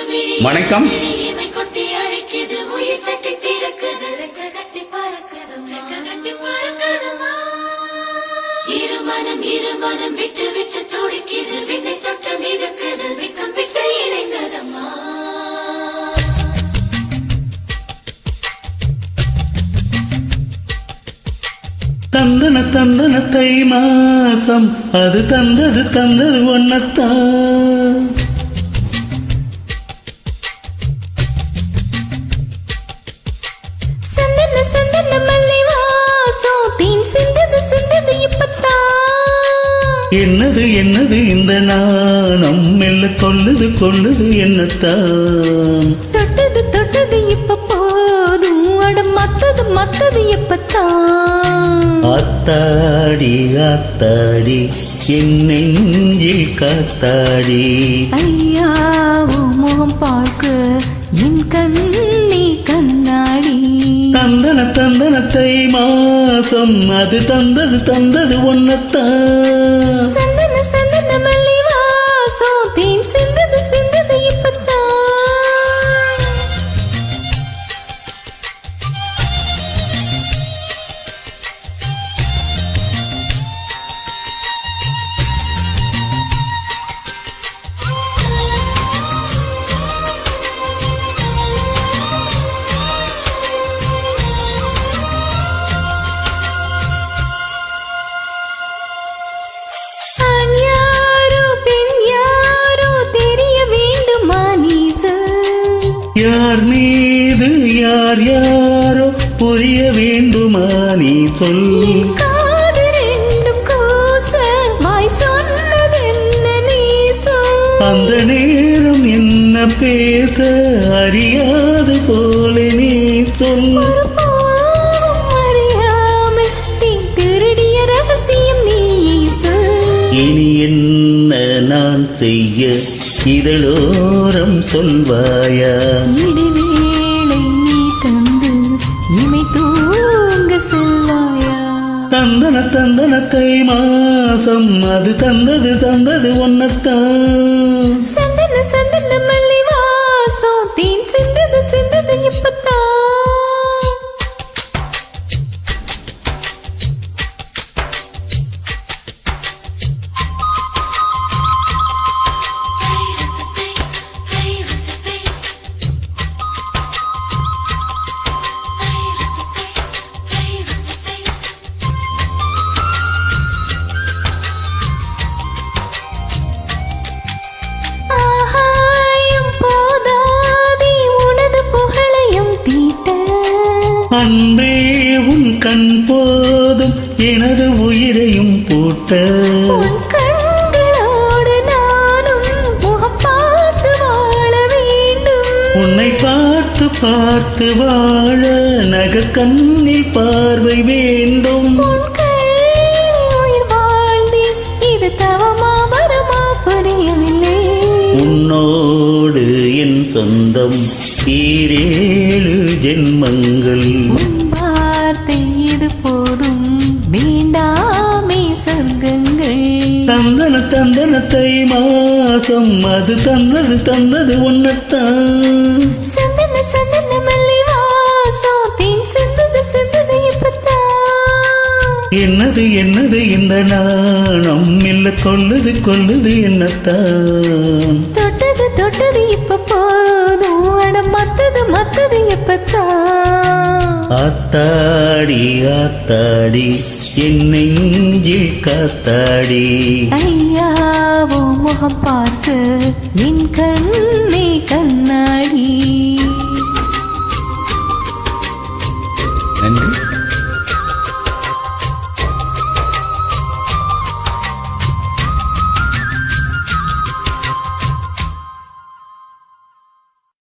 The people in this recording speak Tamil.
வணக்கம். இருமனம் விட்டு விட்டு துடிக்குது, விண்ணை தொட்டு மிதக்குது, வெக்கம் விட்டு இணைந்ததம்மா. தந்தன தந்தன தை மாசம் அது தந்தது தந்தது ஒன்னத்தான். சந்தன சந்தன மல்லி வாசம் தேன் சிந்தது சிந்தது இப்பத்தான். என்னது என்னது இந்த நாணம் மெல்ல கொல்லுது கொல்லுது என்னத்தான். தொட்டது தொட்டது இப்ப போதும், அடம் மத்தது மத்தது எப்பத்தான். ஆத்தாடி ஆத்தாடி என் நெஞ்சில் காத்தாடி. ஐயா உன் முகம் பார்க்க என் கண்ணி கண்ணாடி. தந்தன தந்தன தை மாசம் அது தந்தது தந்தது ஒன்னத்தான். சந்தன சந்தன மல்லி வாசம் தேன் சிந்தது சிந்தது இப்பத்தான். யார் மீது யார் யாரோ புரிய வேண்டுமா நீ சொல். அந்த நேரம் என்ன பேச அறியாது போல நீ சொல். இனி என்ன நான் செய்ய இதழோரம் சொல்வாயா. இடைவேளை நீ தந்து இமை தூங்க செல்லாயா. தந்தன தந்தன தை மாசம் அது தந்தது தந்தது ஒன்னத்தான். சந்தன சந்தன மல்லி வாசம் தேன் சிந்தது சிந்தது இப்பத்தான். அன்பே உன் கண் போதும் எனது உயிரையும் போட்ட. கண்களோடு நானும் முகம் பார்த்து வாழ வேண்டும். உன்னை பார்த்து பார்த்து வாழ நக கண்ணில் பார்வை வேண்டும். உயிர் வாழ்ந்தே இது தவமா வரமா புரியவில்லை. உன்னோடு என் சொந்தம் ஈரேழு ஜென்மங்கள். வார்த்தை இது போதும் வேண்டாமே சொர்க்கங்கள். தந்தன தந்தன தை மாசம் அது தந்தது தந்தது ஒன்னத்தான். சந்தன சந்தன மல்லி வாசம் தேன் சிந்தது சிந்தது இப்பத்தான். என்னது என்னது இந்த நாணம் மெல்ல கொல்லுது கொல்லுது என்னத்தான். தொட்டது தொட்டது இப்ப போதும், அடம் மத்தது மத்தது எப்பத்தான். ஆத்தாடி ஆத்தாடி என் நெஞ்சில் காத்தாடி. ஐயா உன் முகம் பார்க்க என் கண்ணே